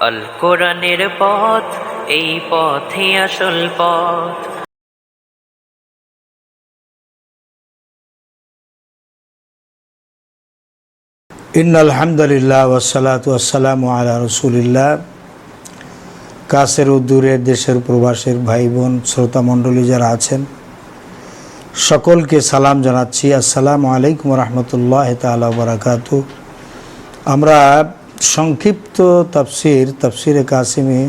আল কোরআনের পথ, এই পথই আসল পথ। ইন্নাল হামদুলিল্লাহ ওয়াসসালাতু ওয়াসসালামু আলা রাসূলিল্লাহ। কাছের ও দূরের দেশের প্রবাসের ভাই বোন শ্রোতা মণ্ডলী যারা আছেন সকলকে সালাম জানাচ্ছি। আসসালামু আলাইকুম রহমতুল্লাহ তাআলা ওয়া বারাকাতুহু। আমরা সংক্ষিপ্ত তাফসিরে কাসিমে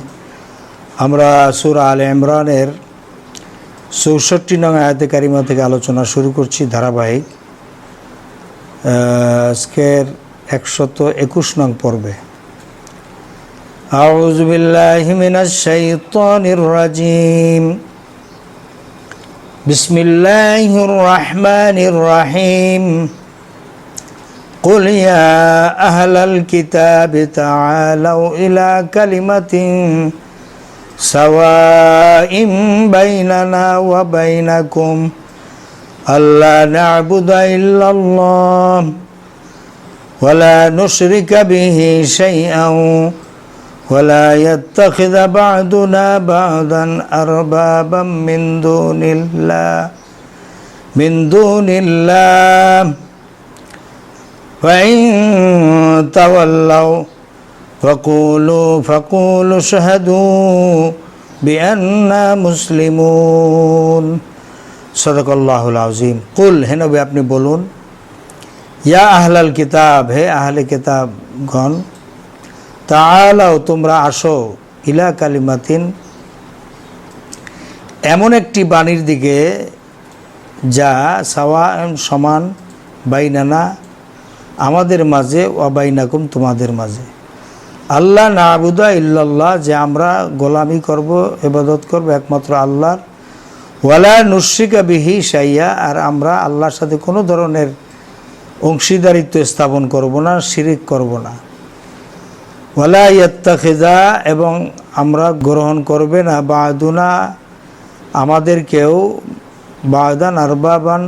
আমরা সূরা আলে ইমরানের ৬৪ নং আয়াতে কারিমা থেকে আলোচনা শুরু করছি ধারাবাহিক। আজকের ১২১ নং পর্বে। আউযু বিল্লাহি মিনাশ শাইতানির রাজিম। বিসমিল্লাহির রাহমানির রাহিম। কুল ইয়া আহলাল কিতাবি তাআলাউ ইলা কালিমাতিন সাওয়াইন বাইনানা ওয়া বাইনাকুম আল্লা না'বুদা ইল্লাল্লাহ ওয়া লা নুশরিকা বিহি শাইআন ওয়া লা ইয়াত্তাখিযা বা'দুনা বা'দান আরবাবাম মিন দুনিল্লাহ ওয়া ইন তাওয়াল্লাউ ফাকুলু শাহাদু বিআন্না মুসলিমুন। সদাকাল্লাহুল আযীম। কুল, হে নবী আপনি বলুন, ইয়া আহলাল কিতাব, হে আহলে কিতাবগণ, তাআলাও তোমরা আসো, ইলা কালিমাতিন এমন একটি বাণীর দিকে যা সাওয়ান সমান, বাইনানা আমাদের মাঝে, ওয়া বাইনাকুম তোমাদের মাঝে, আল্লাহ না'বুদা ইল্লাল্লাহ যে আমরা গোলামি করব, ইবাদত করব একমাত্র আল্লাহর, ওয়ালা নুশরিকা বিহি শাইয়া আর আমরা আল্লাহর সাথে কোনো ধরনের অংশীদারিত্ব স্থাপন করব না, শিরিক করব না, ওয়ালা ইয়াত্তাখিযা এবং আমরা গ্রহণ করবে না, বা'দুনা আমাদেরকেও, বা'দান আরবাবান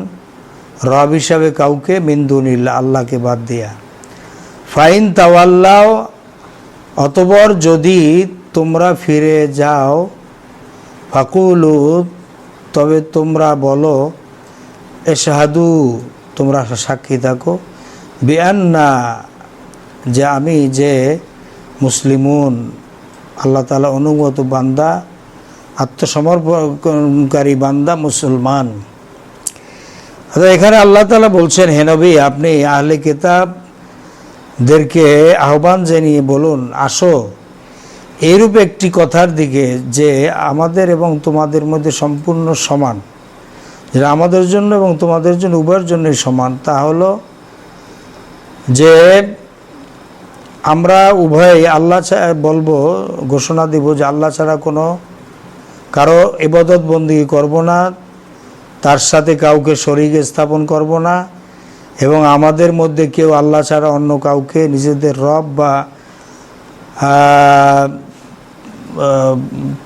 রব হিসাবে কাউকে, মিন দুনিল্লাহ আল্লাহকে বাদ দিয়া, ফাইন তাওয়াল্লাও অতঃপর যদি তোমরা ফিরে যাও, ফাকুলু তবে তোমরা বলো, এশহাদু তোমরা সাক্ষী থাকো, বিআন্না যে আমি যে মুসলিমুন আল্লাহ তাআলা অনুগত বান্দা, আত্মসমর্পণকারী বান্দা, মুসলমান। এখানে আল্লাহ তাআলা বলছেন, হে নবী আপনি আহলে কিতাবদেরকে আহ্বান জানিয়ে বলুন, আসো এইরূপ একটি কথার দিকে যে আমাদের এবং তোমাদের মধ্যে সম্পূর্ণ সমান, যেটা আমাদের জন্য এবং তোমাদের জন্য উভয়ের জন্যই সমান। তা হলো যে আমরা উভয়ই আল্লাহ বলবো, ঘোষণা দিব যে আল্লাহ ছাড়া কোনো কারো ইবাদত বন্দেগী করব না, তার সাথে কাউকে শরীক স্থাপন করব না, এবং আমাদের মধ্যে কেউ আল্লাহ ছাড়া অন্য কাউকে নিজেদের রব বা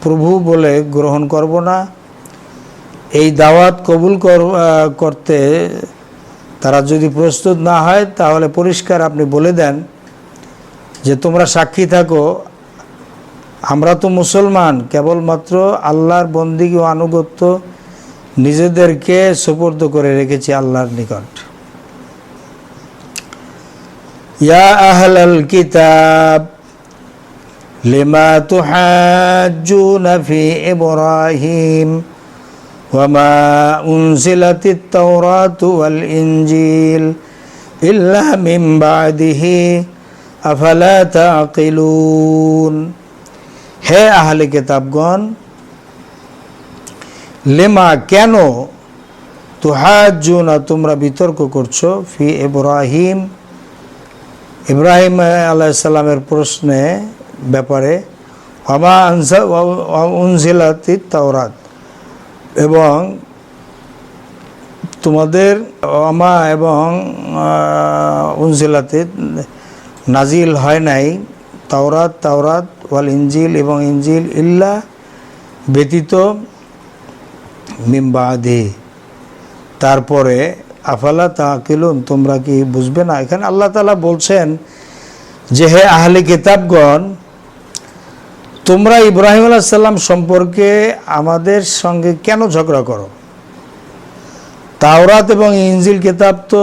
প্রভু বলে গ্রহণ করব না। এই দাওয়াত কবুল করতে তারা যদি প্রস্তুত না হয়, তাহলে পরিষ্কার আপনি বলে দেন যে তোমরা সাক্ষী থাকো, আমরা তো মুসলমান, কেবলমাত্র আল্লাহর বন্দেগী ও আনুগত্য নিজেদেরকে সুপর্দ করে রেখেছি আল্লাহর নিকট। ইয়া আহলাল কিতাব লিমা তুহাজ্জুনা ফি ইব্রাহিম ওয়া মা উনজিলাতিত তাওরাতু ওয়াল ইনজিল ইল্লা মিন বা'দিহি আফালা তাকিলুন। হে আহলে কিতাবগণ, লেমা কেন, তুহাজ্জুনা তোমরা বিতর্ক করছো, ফি ইব্রাহিম ইব্রাহিম আলাইহিস সালামের প্রশ্নে ব্যাপারে, ওয়া উনজিলাতিত তাওরাত এবং তোমাদের ওমা এবং উনজিলাতিত নাজিল হয় নাই, তাওরাত ওয়াল ইনজিল এবং ইনজিল, ইল্লা ব্যতীত, মিন বা'দি তারপরে, আফালা তাকিলুন তোমরা কি বুঝবে না। এখানে আল্লাহ তাআলা বলছেন যে হে আহলে কিতাবগণ, তোমরা ইব্রাহিম আলাইহিস সালাম সম্পর্কে আমাদের সঙ্গে কেন ঝগড়া করো? তাওরাত এবং ইনজিল কিতাব তো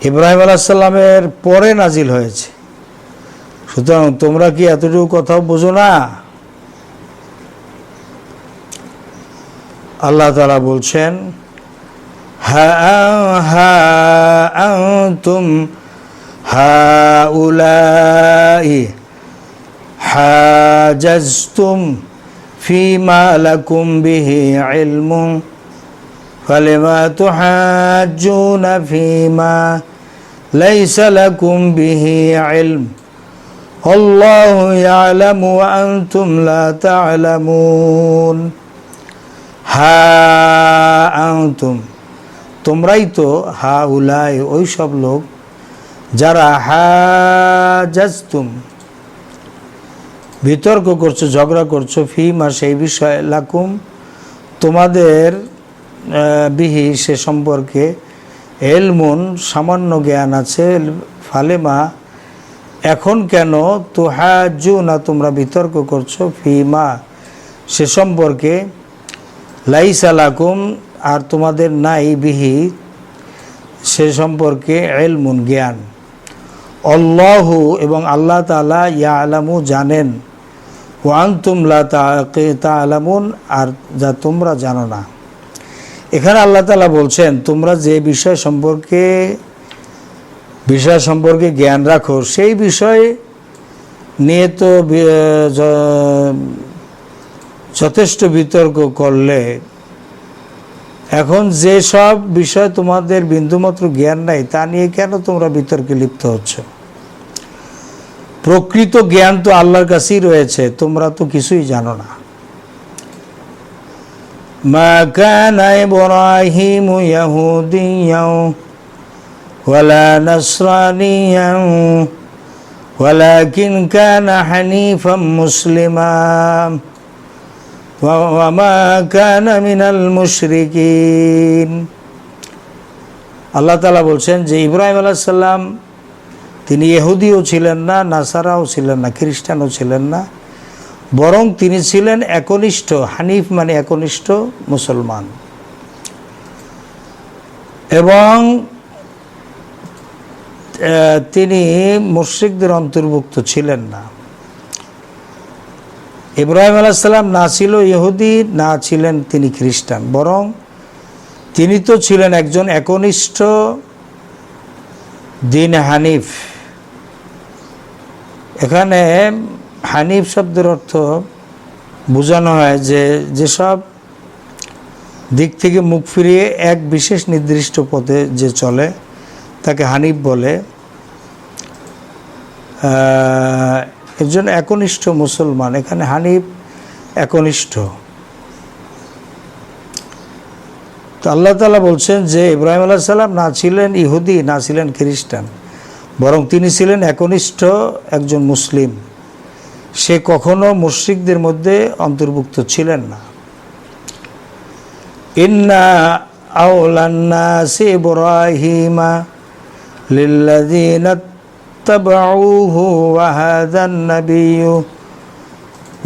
ইব্রাহিম আলাইহিস সালামের পরে নাজিল হয়েছে, সুতরাং তোমরা কি এতটুকু কথাও বোঝো না? আল্লাহ তাআলা বলছেন, হা আনতুম হাউলাই হাজাজতুম ফীমা লাকুম বিহি ইলমুন ফালিমা তুহাজ্জুনা ফীমা লাইসা লাকুম বিহি ইলম আল্লাহু ইয়ালামু ওয়া আনতুম লা তা'লামুন। হা আনতুম, তোমরাই তো, হাউলাই ওই সব লোক যারা হাজাজতুম বিতর্ক করছো, ঝগড়া করছো, ফিমা সেই বিষয়, লাকুম তোমাদের বিহি সে সম্পর্কে, এলমুন সামান্য জ্ঞান আছে, ফালেমা এখন কেন, তুহাজ্জুনা তোমরা বিতর্ক করছো, ফিমা সে সম্পর্কে, লাইসা লাকুম আর তোমাদের নাই, বিহি সে সম্পর্কে, এলমুন জ্ঞান। আল্লাহু এবং আল্লাহ তাআলা, ইয়ালামু জানেন, ওয়া আনতুম লা তা'লামুন আর যা তোমরা জানো না। এখানে আল্লাহ তাআলা বলছেন তোমরা যে বিষয় সম্পর্কে জ্ঞান রাখো সেই বিষয় নিয়ে তো যথেষ্ট বিতর্ক করলে, এখন যে সব বিষয় তোমাদের বিন্দুমাত্র জ্ঞান নাই তা নিয়ে কেন তোমরা বিতর্কে লিপ্ত হচ্ছ? প্রকৃত জ্ঞান তো আল্লাহর কাছেই রয়েছে, তোমরা তো কিছুই জানো না। মা কানা ইব্রাহিমু ইয়াহুদিয়্যান ওয়ালা নাসরানিয়্যান ওয়ালাকিন কানা হানিফাম মুসলিমা ওয়া মা কানা মিনাল মুশরিকিন। আল্লাহ তাআলা বলছেন যে ইব্রাহিম আলাইহিস সালাম তিনি ইহুদিও ছিলেন না, নাসারাও ছিলেন না, খ্রিস্টানও ছিলেন না, বরং তিনি ছিলেন একনিষ্ঠ, হানিফ মানে একনিষ্ঠ মুসলমান, এবং তিনি মুশরিকদের অন্তর্ভুক্ত ছিলেন না। ইব্রাহিম আলাইহিস সালাম না ছিল ইহুদি, না ছিলেন তিনি খ্রিস্টান, বরং তিনি তো ছিলেন একজন একনিষ্ঠ দিন হানিফ। এখানে হানিফ শব্দের অর্থ বোঝানো হয় যে যেসব দিক থেকে মুখ ফিরিয়ে এক বিশেষ নির্দিষ্ট পথে যে চলে তাকে হানিফ বলে। এর জন্য একনিষ্ঠ মুসলমান, এখানে হানিফ একনিষ্ঠ। তো আল্লাহ তাআলা বলছেন যে ইব্রাহিম আলাইহিস সালাম না ছিলেন ইহুদি, না ছিলেন খ্রিস্টান, বরং তিনি ছিলেন একনিষ্ঠ একজন মুসলিম। সে কখনো মুশরিকদের মধ্যে অন্তর্ভুক্ত ছিলেন না। ইন্না আওলান নাসি ইব্রাহিমা লিল্লাযিনা তাবাউহু ওয়া হাযান নাবিয়্যু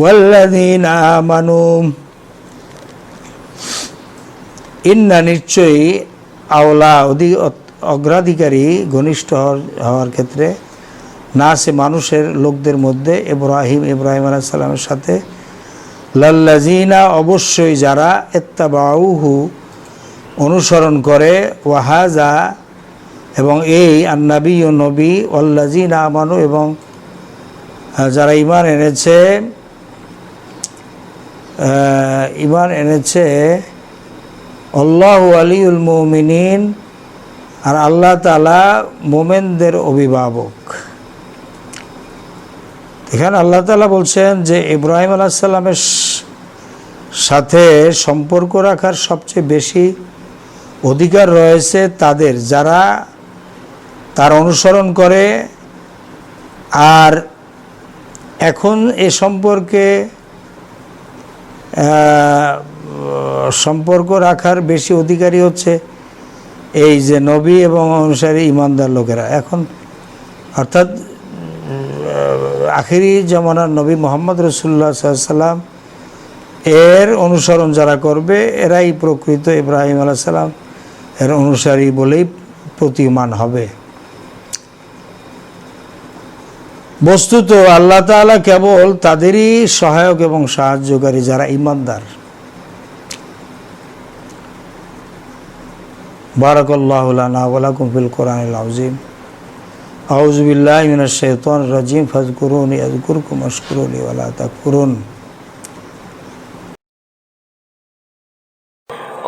ওয়াল্লাযিনা আমানু। ইন্না নিশ্চয়ই, আওলা অগ্রাধিকারী, ঘনিষ্ঠ হওয়ার ক্ষেত্রে, না সে মানুষের লোকদের মধ্যে, ইব্রাহিম আলাইহিস সালামের সাথে, লাল্লাযিনা অবশ্যই যারা, ইত্তাবাউহু অনুসরণ করে, ওয়াহাজা এবং এই আন্নাবিয়্যু নবী, ওয়াল্লাযিনা আমানু এবং যারা ঈমান এনেছে, আল্লাহু ওয়ালিউল মুমিনিন আর আল্লাহ তাআলা মুমিনদের অভিভাবক। এখানে আল্লাহ তাআলা বলছেন যে ইব্রাহিম আলাইহিস সালামের সাথে সম্পর্ক রাখার সবচেয়ে বেশি অধিকার রয়েছে তাদের, যারা তার অনুসরণ করে। আর এখন এ সম্পর্কে সম্পর্ক রাখার বেশি অধিকারী হচ্ছে এই যে নবী এবং অনুসারী ইমানদার লোকেরা। এখন অর্থাৎ আখিরি জামানার নবী মোহাম্মদ রসুল্লাহ সাল্লাম এর অনুসরণ যারা করবে এরাই প্রকৃত ইব্রাহিম আলাইহিস সালাম এর অনুসারী বলেই প্রতীয়মান হবে। বস্তুত আল্লাহ তাআলা কেবল তাদেরই সহায়ক এবং সাহায্যকারী যারা ঈমানদার। বারাকাল্লাহু লানা ওয়া লাকুম ফিল কোরআনিল আযীম। আউযু বিল্লাহি মিনাশ শাইতানির রাজীম। ফাযকুরুনি আযকুরকুম ওয়াশকুরুলি ওয়া লা তাকফুরুন।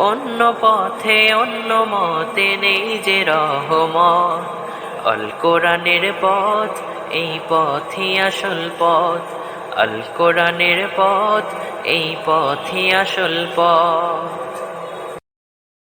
অন্য পথে অন্য মতে নেই যে রহমত, আল কোরআনের পথ এই পথই আসল পথ, আল কোরআনের পথ এই পথই আসল পথ।